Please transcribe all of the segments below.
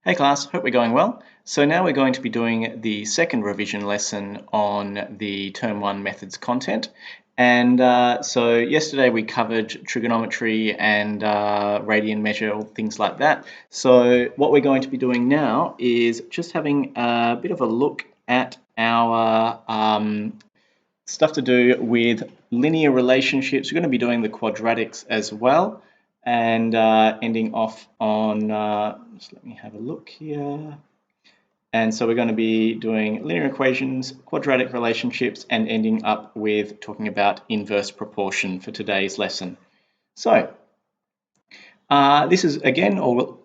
Hey class, hope we're going well. So now we're going to be doing the second revision lesson on the Term 1 methods content. And so yesterday we covered trigonometry and radian measure, all things like that. So what we're going to be doing now is just having a bit of a look at our stuff to do with linear relationships. We're going to be doing the quadratics as well, and ending off on, just let me have a look here. And so we're going to be doing linear equations, quadratic relationships, and ending up with talking about inverse proportion for today's lesson. So this is again all,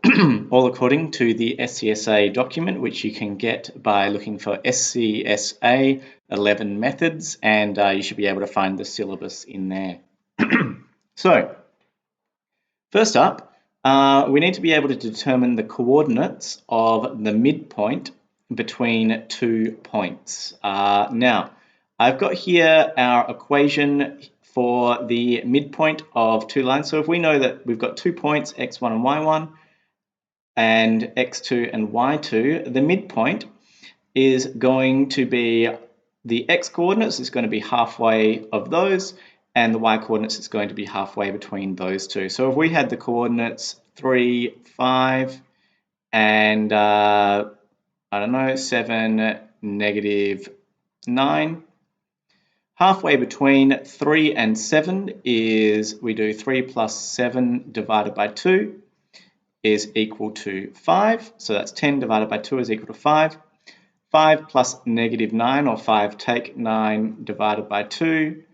all according to the SCSA document, which you can get by looking for SCSA 11 methods, and you should be able to find the syllabus in there. So first up, we need to be able to determine the coordinates of the midpoint between 2 points. Now, I've got here our equation for the midpoint of two lines. So if we know that we've got 2 points, x1 and y1, and x2 and y2, the midpoint is going to be the x coordinates is going to be halfway of those, and the y coordinates is going to be halfway between those two. So if we had the coordinates 3, 5, and I don't know, 7, negative 9, halfway between 3 and 7 is, we do 3 plus 7 divided by 2 is equal to 5. So that's 10 divided by 2 is equal to 5. 5 plus negative 9, or 5 take 9 divided by 2,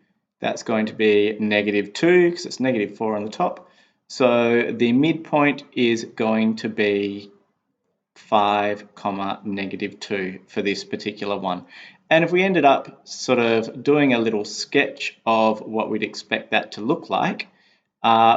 that's going to be negative 2 because it's negative 4 on the top. So the midpoint is going to be 5, negative 2 for this particular one. And if we ended up sort of doing a little sketch of what we'd expect that to look like,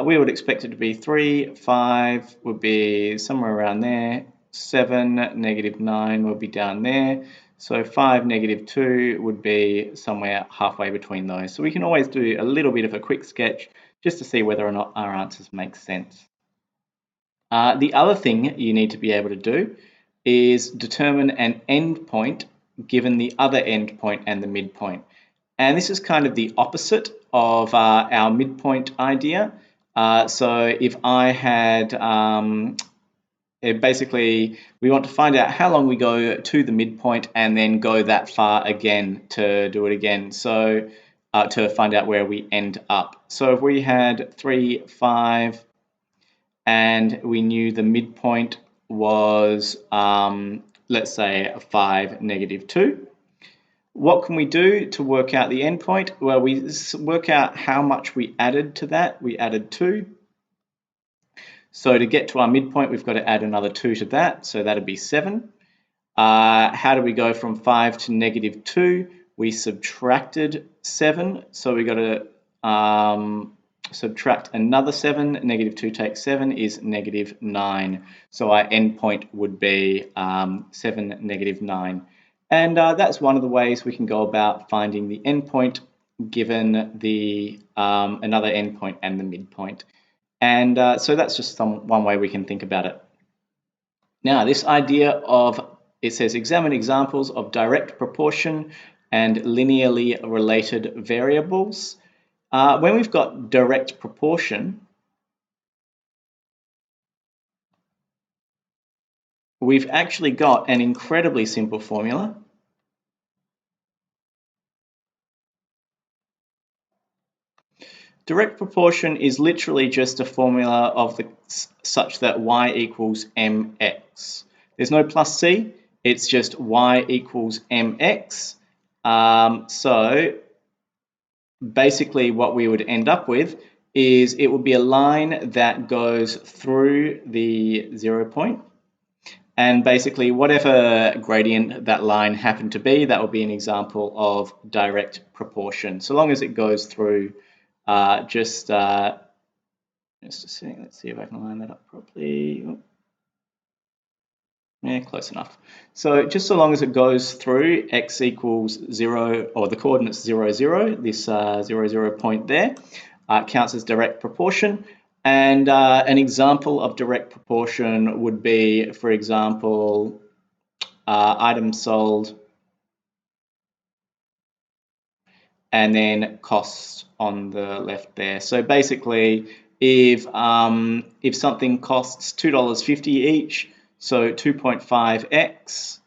we would expect it to be 3, 5 would be somewhere around there, 7, negative 9 would be down there, so 5, negative 2 would be somewhere halfway between those. So we can always do a little bit of a quick sketch just to see whether or not our answers make sense. The other thing you need to be able to do is determine an endpoint given the other endpoint and the midpoint. And this is kind of the opposite of our midpoint idea. So if I had, basically we want to find out how long we go to the midpoint and then go that far again to do it again. So to find out where we end up. So if we had 3, 5, and we knew the midpoint was, let's say, 5, negative 2. What can we do to work out the endpoint? Well, we work out how much we added to that. We added 2. So to get to our midpoint, we've got to add another 2 to that. So that'd be 7. How do we go from 5 to negative 2? We subtracted 7. So we got to subtract another 7. Negative 2 takes 7 is negative 9. So our endpoint would be 7, negative 9. And that's one of the ways we can go about finding the endpoint given the another endpoint and the midpoint. And so that's just one way we can think about it. Now, this idea of, it says, examine examples of direct proportion and linearly related variables. When we've got direct proportion, we've actually got an incredibly simple formula. Direct proportion is literally just a formula of such that y equals mx. There's no plus c, it's just y equals mx. So basically what we would end up with is it would be a line that goes through the 0 point. And basically whatever gradient that line happened to be, that would be an example of direct proportion. So long as it goes through just a second, let's see if I can line that up properly. Yeah, close enough. So just so long as it goes through x equals 0, or the coordinates 0, 0, this 0, 0 point there, counts as direct proportion. And an example of direct proportion would be, for example, items sold and then costs on the left there. So basically, if something costs $2.50 each, so 2.5x,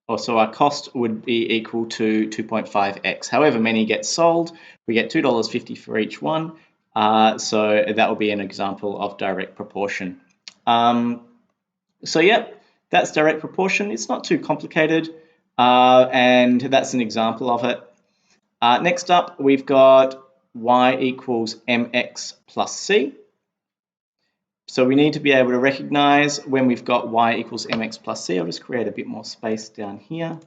or so our cost would be equal to 2.5x. However many get sold, we get $2.50 for each one. So that will be an example of direct proportion. So yep, that's direct proportion. It's not too complicated, and that's an example of it. Next up, we've got y equals mx plus c. So we need to be able to recognize when we've got y equals mx plus c. I'll just create a bit more space down here.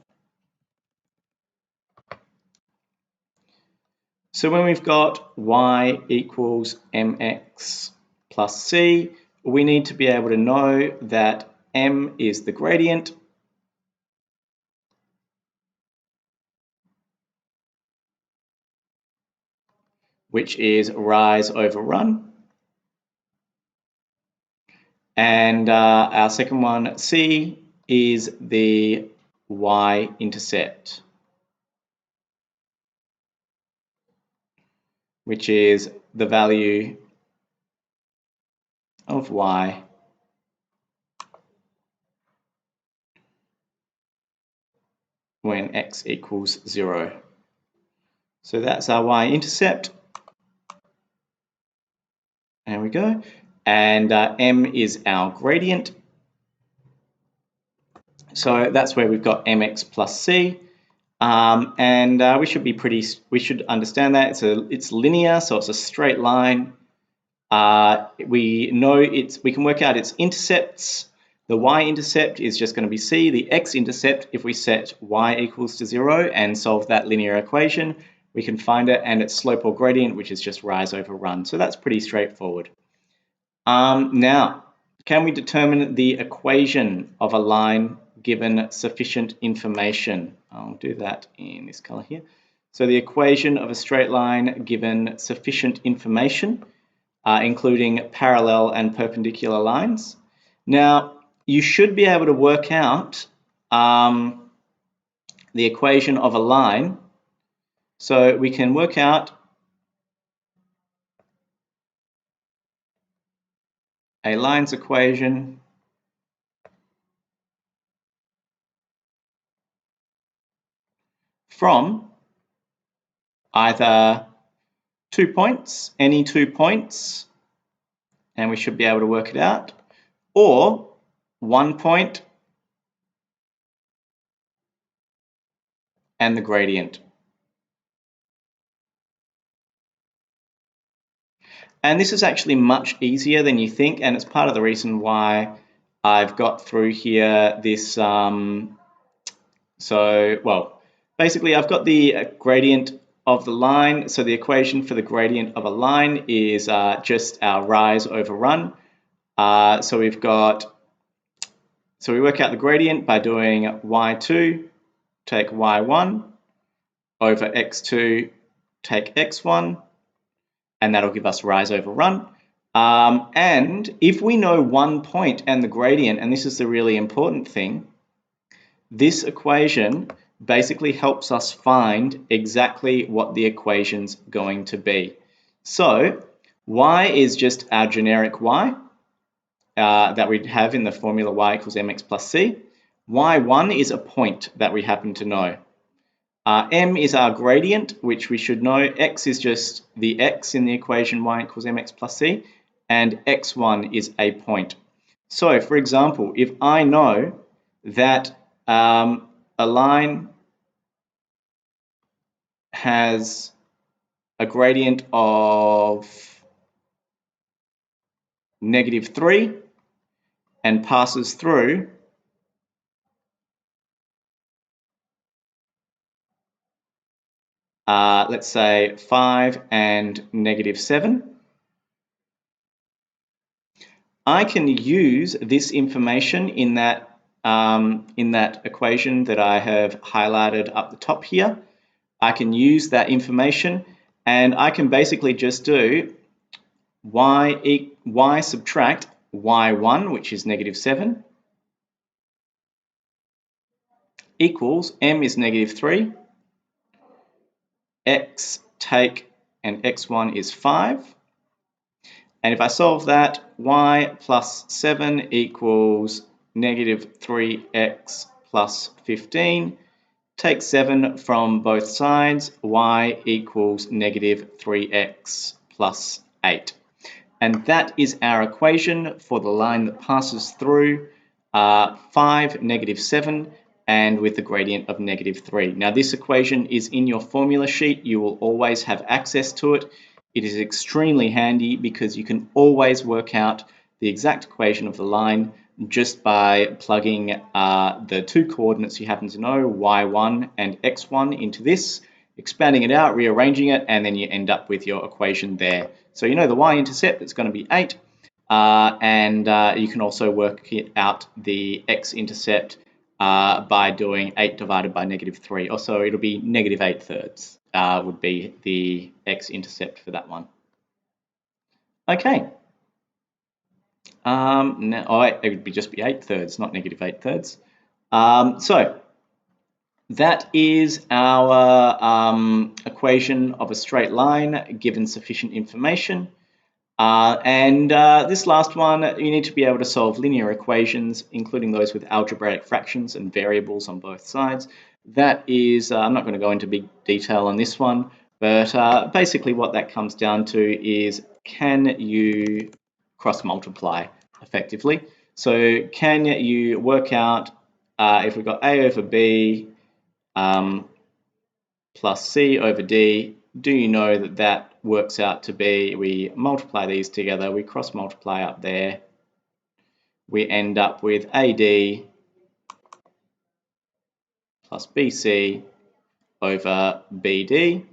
So when we've got y equals mx plus c, we need to be able to know that m is the gradient, which is rise over run. And our second one, c, is the y-intercept, which is the value of y when x equals 0. So that's our y-intercept. There we go. And m is our gradient. So that's where we've got mx plus c. And we should understand that it's linear, so it's a straight line. We can work out its intercepts. The y-intercept is just going to be c. The x-intercept, if we set y equals to 0 and solve that linear equation, we can find it, and its slope or gradient, which is just rise over run. So that's pretty straightforward. Now, can we determine the equation of a line given sufficient information? I'll do that in this color here. So the equation of a straight line given sufficient information, including parallel and perpendicular lines. Now, you should be able to work out the equation of a line. So we can work out a line's equation from either 2 points, any 2 points, and we should be able to work it out, or 1 point and the gradient. And this is actually much easier than you think, and it's part of the reason why I've got through here this, basically I've got the gradient of the line. So the equation for the gradient of a line is just our rise over run. So we work out the gradient by doing y2 take y1 over x2 take x1, and that'll give us rise over run. And if we know 1 point and the gradient, and this is the really important thing, this equation basically helps us find exactly what the equation's going to be. So y is just our generic y that we have in the formula y equals mx plus c. y1 is a point that we happen to know. M is our gradient, which we should know. X is just the x in the equation y equals mx plus c, and x1 is a point. So, for example, if I know that a line has a gradient of -3 and passes through let's say 5 and -7, I can use this information in that equation that I have highlighted up the top here. I can use that information, and I can basically just do y subtract y1, which is negative 7, equals m is negative 3, x take and x1 is 5. And if I solve that, y plus 7 equals negative 3x plus 15. Take 7 from both sides, y equals negative 3x plus 8. And that is our equation for the line that passes through 5, negative 7, and with the gradient of negative 3. Now this equation is in your formula sheet. You will always have access to it. It is extremely handy because you can always work out the exact equation of the line just by plugging the two coordinates you happen to know, y1 and x1, into this, expanding it out, rearranging it, and then you end up with your equation there. So you know the y-intercept, it's going to be 8, and you can also work it out the x-intercept by doing 8 divided by negative 3. Also, it'll be negative 8/3 would be the x-intercept for that one. Okay. Now, it would just be 8/3, not negative 8/3. So that is our equation of a straight line given sufficient information. This last one, you need to be able to solve linear equations, including those with algebraic fractions and variables on both sides. That is, I'm not going to go into big detail on this one, but basically what that comes down to is, can you cross multiply effectively? So can you work out if we've got A over B plus C over D, do you know that that works out to be, we multiply these together, we cross multiply up there, we end up with AD plus BC over BD.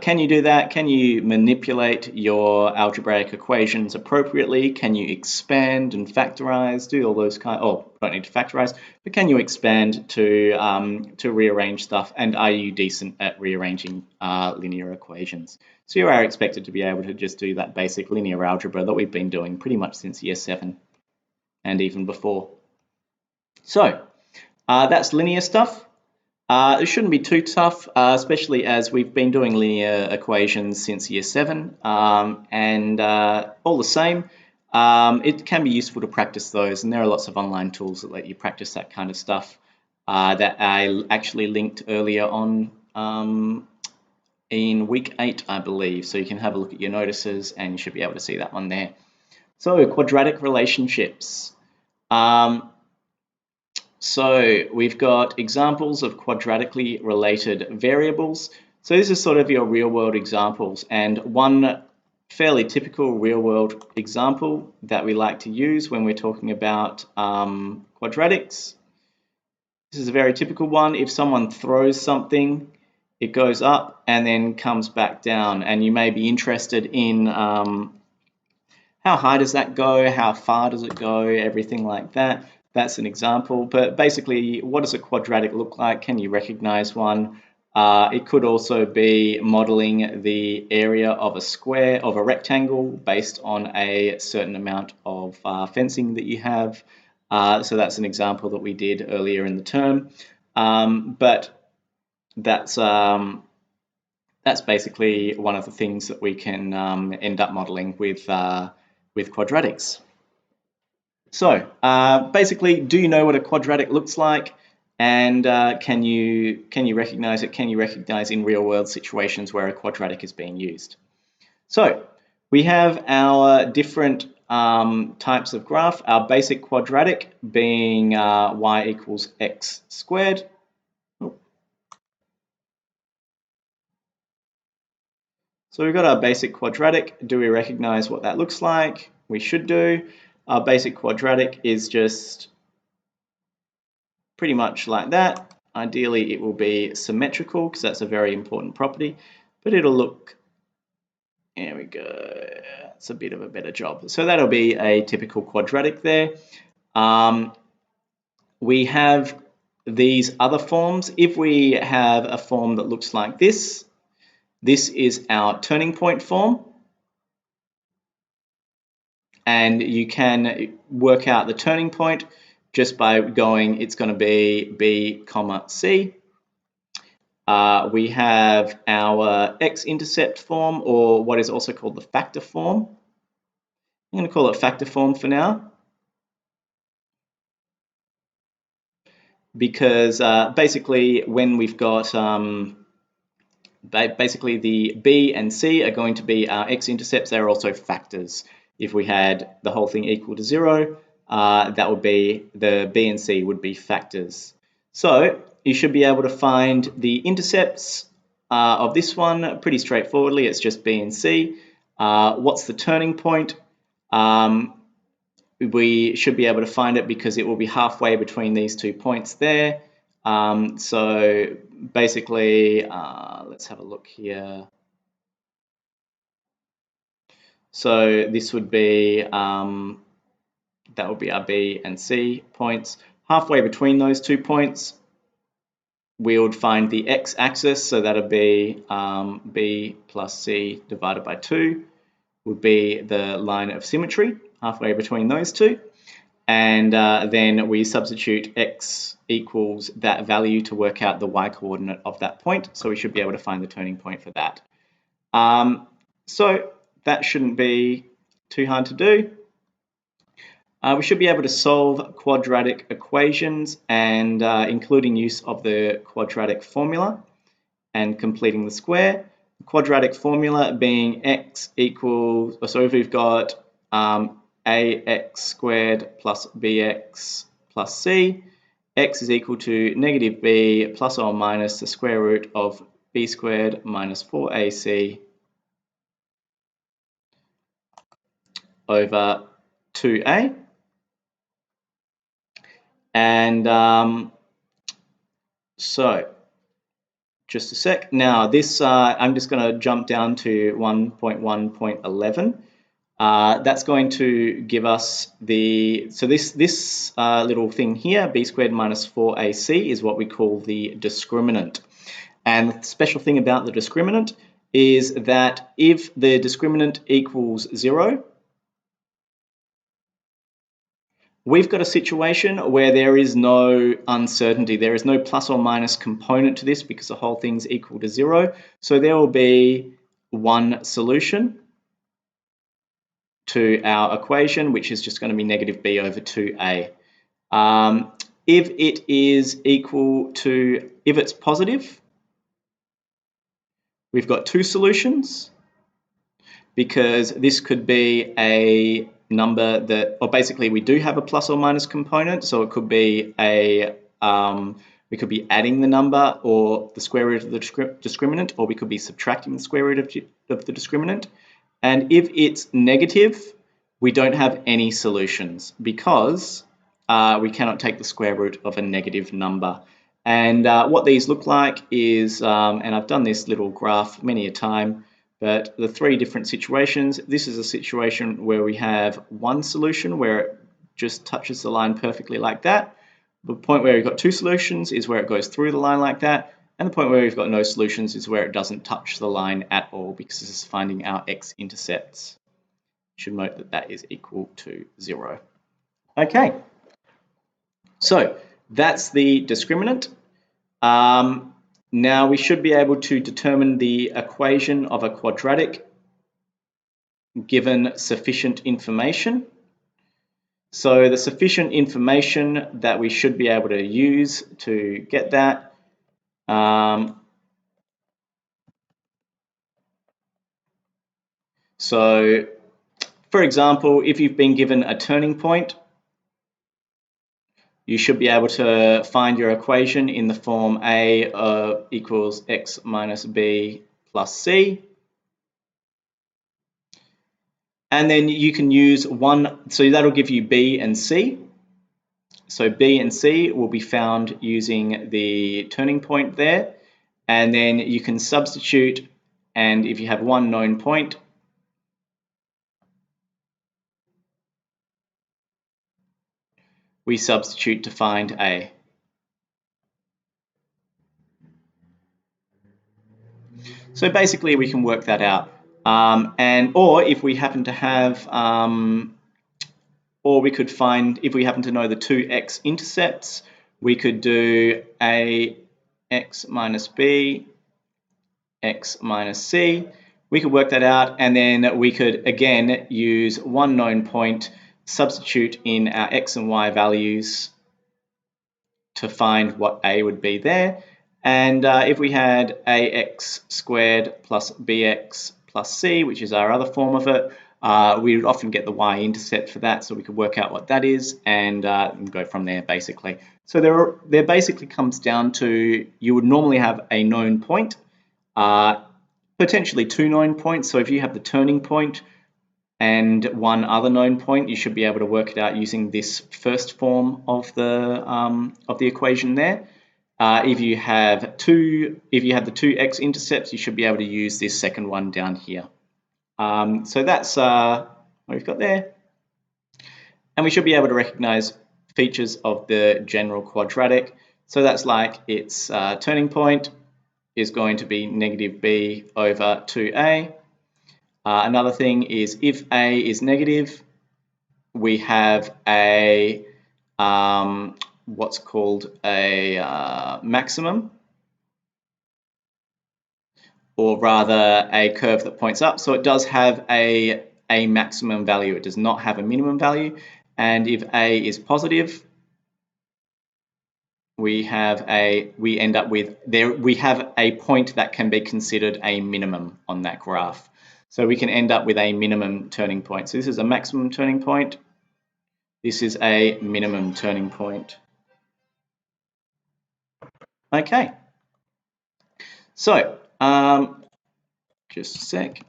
Can you do that? Can you manipulate your algebraic equations appropriately? Can you expand and factorize? Do all those don't need to factorize, but can you expand to rearrange stuff? And are you decent at rearranging linear equations? So you are expected to be able to just do that basic linear algebra that we've been doing pretty much since year 7 and even before. So that's linear stuff. It shouldn't be too tough, especially as we've been doing linear equations since year 7, and all the same, it can be useful to practice those, and there are lots of online tools that let you practice that kind of stuff that I actually linked earlier on in week 8, I believe, so you can have a look at your notices and you should be able to see that one there. So quadratic relationships. So we've got examples of quadratically related variables. So this is sort of your real world examples, and one fairly typical real world example that we like to use when we're talking about quadratics. This is a very typical one. If someone throws something, it goes up and then comes back down, and you may be interested in how high does that go, how far does it go, everything like that. That's an example, but basically, what does a quadratic look like? Can you recognize one? It could also be modeling the area of a square, of a rectangle, based on a certain amount of fencing that you have. So that's an example that we did earlier in the term. But that's basically one of the things that we can end up modeling with quadratics. So basically, do you know what a quadratic looks like? And can you recognize it? Can you recognize in real world situations where a quadratic is being used? So we have our different types of graph. Our basic quadratic being y equals x squared. So we've got our basic quadratic. Do we recognize what that looks like? We should do. Our basic quadratic is just pretty much like that. Ideally, it will be symmetrical because that's a very important property, but it'll look, there we go, it's a bit of a better job. So that'll be a typical quadratic there. We have these other forms. If we have a form that looks like this, this is our turning point form. and you can work out the turning point just by going, it's going to be B, comma, C. We have our x-intercept form, or what is also called the factor form. I'm going to call it factor form for now, because basically when we've got basically the B and C are going to be our x-intercepts. They're also factors. If we had the whole thing equal to 0, that would be, the B and C would be factors. So you should be able to find the intercepts of this one pretty straightforwardly. It's just B and C. What's the turning point? We should be able to find it because it will be halfway between these 2 points there. So basically, let's have a look here. So this would be, that would be our B and C points. Halfway between those 2 points, we would find the x-axis, so that would be B plus C divided by 2 would be the line of symmetry, halfway between those two. And then we substitute x equals that value to work out the y-coordinate of that point. So we should be able to find the turning point for that. So that shouldn't be too hard to do. We should be able to solve quadratic equations, and including use of the quadratic formula and completing the square. The quadratic formula being x equals, so if we've got ax squared plus bx plus c, x is equal to negative b plus or minus the square root of b squared minus 4ac over 2a. And so just a sec. Now this, I'm just going to jump down to 1.1.11. That's going to give us the, so this little thing here, b squared minus 4ac, is what we call the discriminant. And the special thing about the discriminant is that if the discriminant equals 0, we've got a situation where there is no uncertainty. There is no plus or minus component to this because the whole thing's equal to 0. So there will be one solution to our equation, which is just going to be negative b over 2a. If it is equal to, if it's positive, we've got two solutions, because this could be a number that, or basically we do have a plus or minus component, so it could be a, we could be adding the number or the square root of the discriminant, or we could be subtracting the square root of the discriminant. And if it's negative, we don't have any solutions because we cannot take the square root of a negative number. And what these look like is, and I've done this little graph many a time, but the three different situations, this is a situation where we have one solution where it just touches the line perfectly like that. The point where we've got two solutions is where it goes through the line like that. And the point where we've got no solutions is where it doesn't touch the line at all, because this is finding our x-intercepts. You should note that that is equal to 0. Okay, so that's the discriminant. Now we should be able to determine the equation of a quadratic given sufficient information. So the sufficient information that we should be able to use to get that, so for example, if you've been given a turning point, you should be able to find your equation in the form A equals x minus b plus c. And then you can use one, so that'll give you b and c. So b and c will be found using the turning point there. And then you can substitute, and if you have one known point, we substitute to find A. So basically we can work that out. Or if we happen to have or we could find, if we happen to know the two x-intercepts, we could do ax minus b, x minus c. We could work that out, and then we could again use one known point, substitute in our x and y values to find what a would be there. And if we had ax squared plus bx plus c, which is our other form of it, we would often get the y-intercept for that, so we could work out what that is and go from there, basically. So there basically comes down to, you would normally have a known point, potentially two known points. So if you have the turning point and one other known point, you should be able to work it out using this first form of the equation there. If you have the two x-intercepts, you should be able to use this second one down here. So that's what we've got there. And we should be able to recognize features of the general quadratic. So that's like its turning point is going to be negative b over 2a. Another thing is, if a is negative, we have a what's called a maximum, or rather a curve that points up. So it does have a maximum value. It does not have a minimum value. And if a is positive, we have a point that can be considered a minimum on that graph. So we can end up with a minimum turning point. So this is a maximum turning point. This is a minimum turning point. Okay. So just a sec.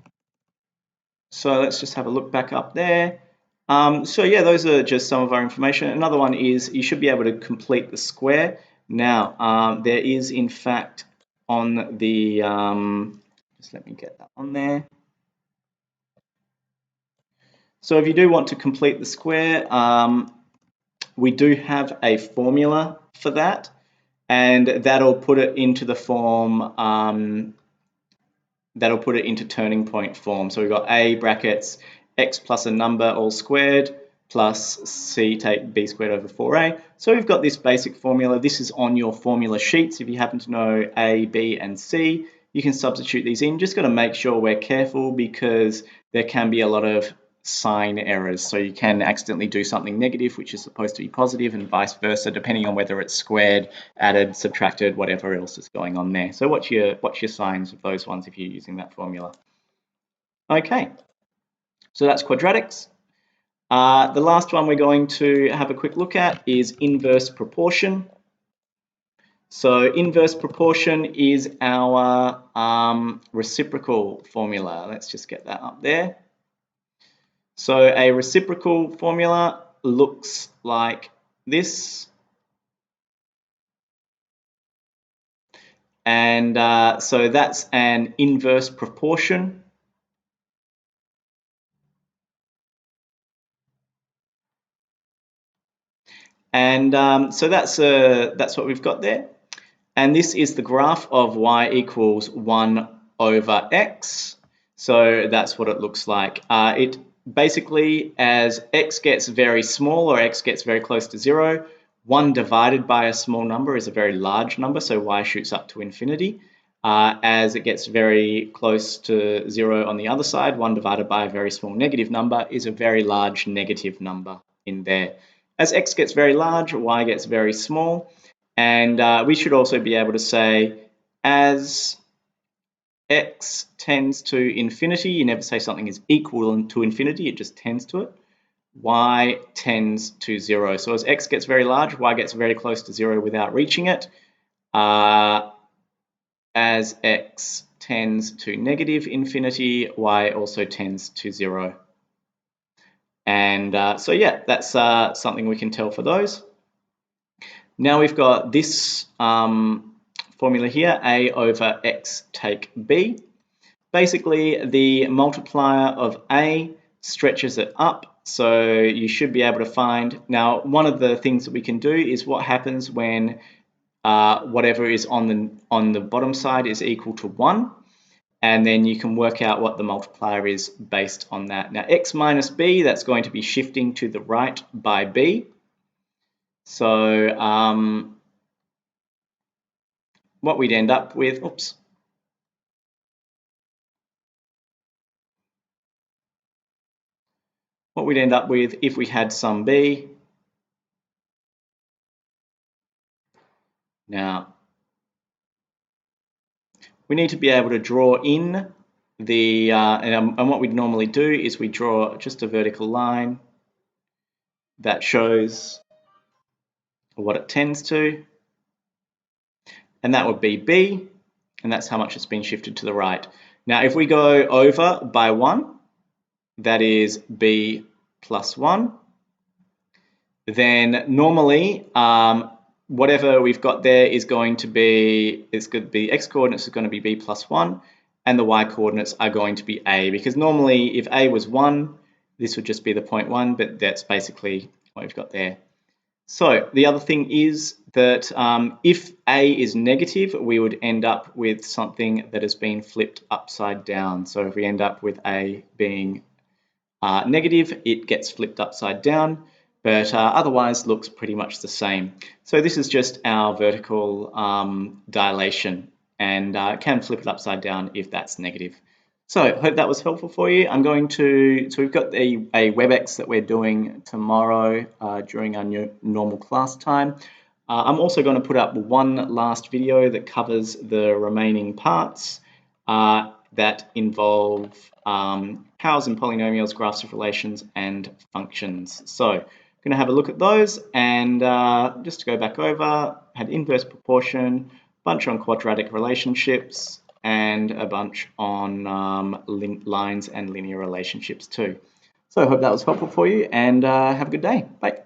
So let's just have a look back up there. So yeah, those are just some of our information. Another one is you should be able to complete the square. Now, there is in fact on the, just let me get that on there. So if you do want to complete the square, we do have a formula for that, and that'll put it into the form, that'll put it into turning point form. So we've got a brackets x plus a number all squared plus c take b squared over 4a. So we've got this basic formula. This is on your formula sheets. If you happen to know a, b, and c, you can substitute these in. Just got to make sure we're careful, because there can be a lot of sign errors. So you can accidentally do something negative which is supposed to be positive, and vice versa, depending on whether it's squared, added, subtracted, whatever else is going on there. So watch your signs of those ones if you're using that formula. Okay, so that's quadratics. The last one we're going to have a quick look at is inverse proportion. So inverse proportion is our reciprocal formula. Let's just get that up there. So a reciprocal formula looks like this. And so that's an inverse proportion. And so that's what we've got there. And this is the graph of y equals 1 over x. So that's what it looks like. It basically, as x gets very small or x gets very close to 0, 1 divided by a small number is a very large number, so y shoots up to infinity. As it gets very close to 0 on the other side, 1 divided by a very small negative number is a very large negative number in there. As x gets very large, y gets very small. And we should also be able to say, as x tends to infinity, you never say something is equal to infinity, it just tends to it, y tends to 0. So as x gets very large, y gets very close to 0 without reaching it. As x tends to negative infinity, y also tends to 0. And so yeah, that's something we can tell for those. Now we've got this formula here, a over x take b. Basically, the multiplier of a stretches it up, so you should be able to find. Now, one of the things that we can do is what happens when whatever is on the bottom side is equal to 1. and then you can work out what the multiplier is based on that. Now x minus b, that's going to be shifting to the right by b. So what we'd end up with, what we'd end up with if we had some b. Now, we need to be able to draw in the, and what we'd normally do is we draw just a vertical line that shows what it tends to, and that would be b, and that's how much it's been shifted to the right. Now, if we go over by 1, that is b plus 1, then normally whatever we've got there is going to be, the x coordinates is going to be b plus 1, and the y coordinates are going to be a, because normally if a was 1, this would just be the point 1, but that's basically what we've got there. So the other thing is that if a is negative, we would end up with something that has been flipped upside down. So if we end up with a being negative, it gets flipped upside down, but otherwise looks pretty much the same. So this is just our vertical dilation, and can flip it upside down if that's negative. So I hope that was helpful for you. I'm going to, so we've got a WebEx that we're doing tomorrow during our normal class time. I'm also going to put up one last video that covers the remaining parts that involve powers and polynomials, graphs of relations, and functions. So I'm going to have a look at those, and just to go back over, had inverse proportion, bunch on quadratic relationships, and a bunch on lines and linear relationships too. So I hope that was helpful for you, and have a good day. Bye.